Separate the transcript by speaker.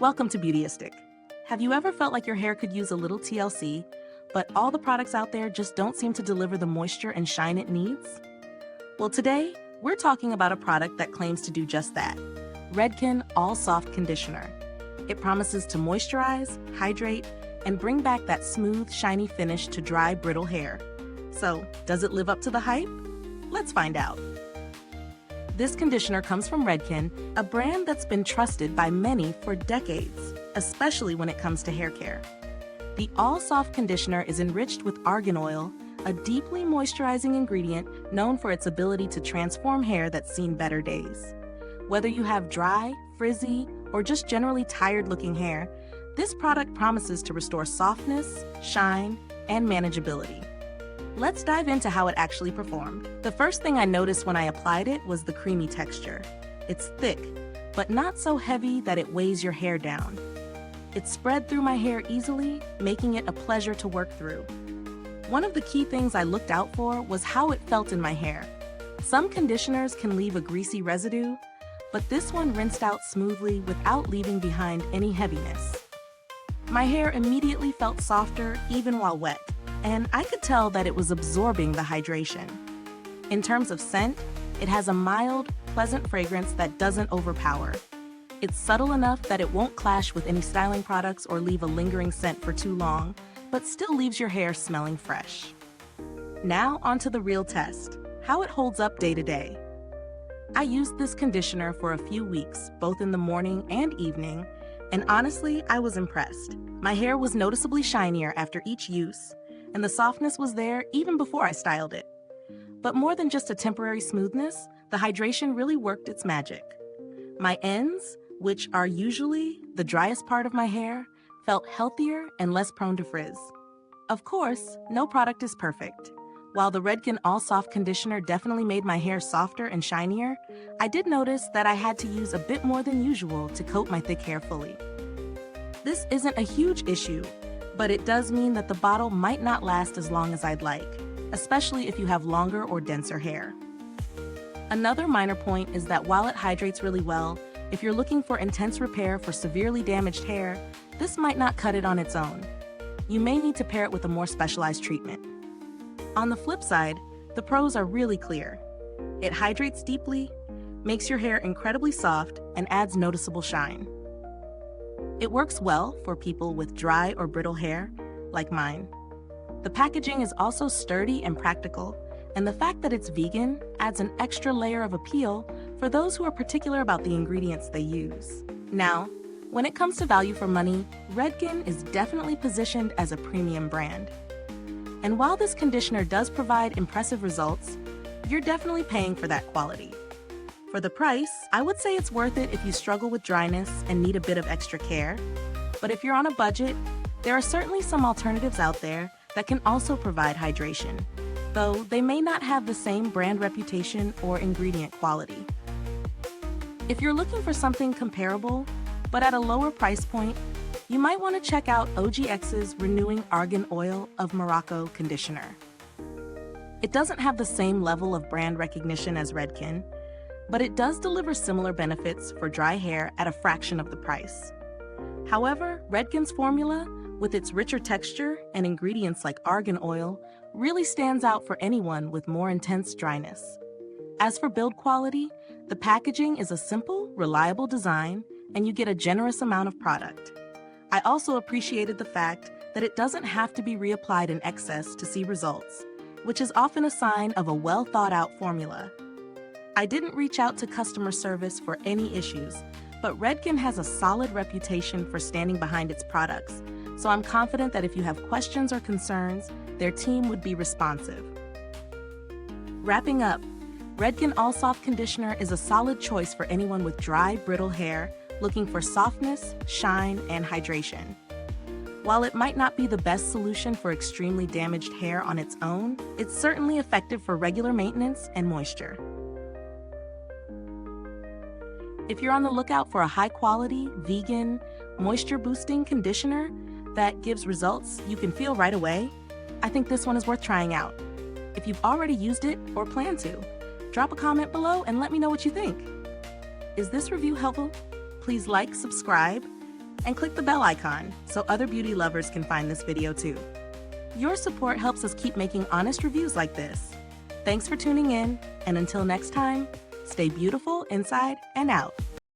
Speaker 1: Welcome to Beautyistic. Have you ever felt like your hair could use a little TLC, but all the products out there just don't seem to deliver the moisture and shine it needs? Well, today, we're talking about a product that claims to do just that, Redken All Soft Conditioner. It promises to moisturize, hydrate, and bring back that smooth, shiny finish to dry, brittle hair. So, does it live up to the hype? Let's find out. This conditioner comes from Redken, a brand that's been trusted by many for decades, especially when it comes to hair care. The All Soft Conditioner is enriched with argan oil, a deeply moisturizing ingredient known for its ability to transform hair that's seen better days. Whether you have dry, frizzy, or just generally tired-looking hair, this product promises to restore softness, shine, and manageability. Let's dive into how it actually performed. The first thing I noticed when I applied it was the creamy texture. It's thick, but not so heavy that it weighs your hair down. It spread through my hair easily, making it a pleasure to work through. One of the key things I looked out for was how it felt in my hair. Some conditioners can leave a greasy residue, but this one rinsed out smoothly without leaving behind any heaviness. My hair immediately felt softer even while wet, and I could tell that it was absorbing the hydration. In terms of scent, it has a mild, pleasant fragrance that doesn't overpower. It's subtle enough that it won't clash with any styling products or leave a lingering scent for too long, but still leaves your hair smelling fresh. Now onto the real test, how it holds up day to day. I used this conditioner for a few weeks, both in the morning and evening, and honestly, I was impressed. My hair was noticeably shinier after each use, and the softness was there even before I styled it. But more than just a temporary smoothness, the hydration really worked its magic. My ends, which are usually the driest part of my hair, felt healthier and less prone to frizz. Of course, no product is perfect. While the Redken All Soft Conditioner definitely made my hair softer and shinier, I did notice that I had to use a bit more than usual to coat my thick hair fully. This isn't a huge issue, but it does mean that the bottle might not last as long as I'd like, especially if you have longer or denser hair. Another minor point is that while it hydrates really well, if you're looking for intense repair for severely damaged hair, this might not cut it on its own. You may need to pair it with a more specialized treatment. On the flip side, the pros are really clear. It hydrates deeply, makes your hair incredibly soft, and adds noticeable shine. It works well for people with dry or brittle hair, like mine. The packaging is also sturdy and practical, and the fact that it's vegan adds an extra layer of appeal for those who are particular about the ingredients they use. Now, when it comes to value for money, Redken is definitely positioned as a premium brand. And while this conditioner does provide impressive results, you're definitely paying for that quality. For the price, I would say it's worth it if you struggle with dryness and need a bit of extra care. But if you're on a budget, there are certainly some alternatives out there that can also provide hydration, though they may not have the same brand reputation or ingredient quality. If you're looking for something comparable, but at a lower price point, you might want to check out OGX's Renewing Argan Oil of Morocco conditioner. It doesn't have the same level of brand recognition as Redken, but it does deliver similar benefits for dry hair at a fraction of the price. However, Redken's formula, with its richer texture and ingredients like argan oil, really stands out for anyone with more intense dryness. As for build quality, the packaging is a simple, reliable design, and you get a generous amount of product. I also appreciated the fact that it doesn't have to be reapplied in excess to see results, which is often a sign of a well-thought-out formula. I didn't reach out to customer service for any issues, but Redken has a solid reputation for standing behind its products, so I'm confident that if you have questions or concerns, their team would be responsive. Wrapping up, Redken All Soft Conditioner is a solid choice for anyone with dry, brittle hair looking for softness, shine, and hydration. While it might not be the best solution for extremely damaged hair on its own, it's certainly effective for regular maintenance and moisture. If you're on the lookout for a high-quality, vegan, moisture-boosting conditioner that gives results you can feel right away, I think this one is worth trying out. If you've already used it or plan to, drop a comment below and let me know what you think. Is this review helpful? Please like, subscribe, and click the bell icon so other beauty lovers can find this video too. Your support helps us keep making honest reviews like this. Thanks for tuning in, and until next time, stay beautiful inside and out.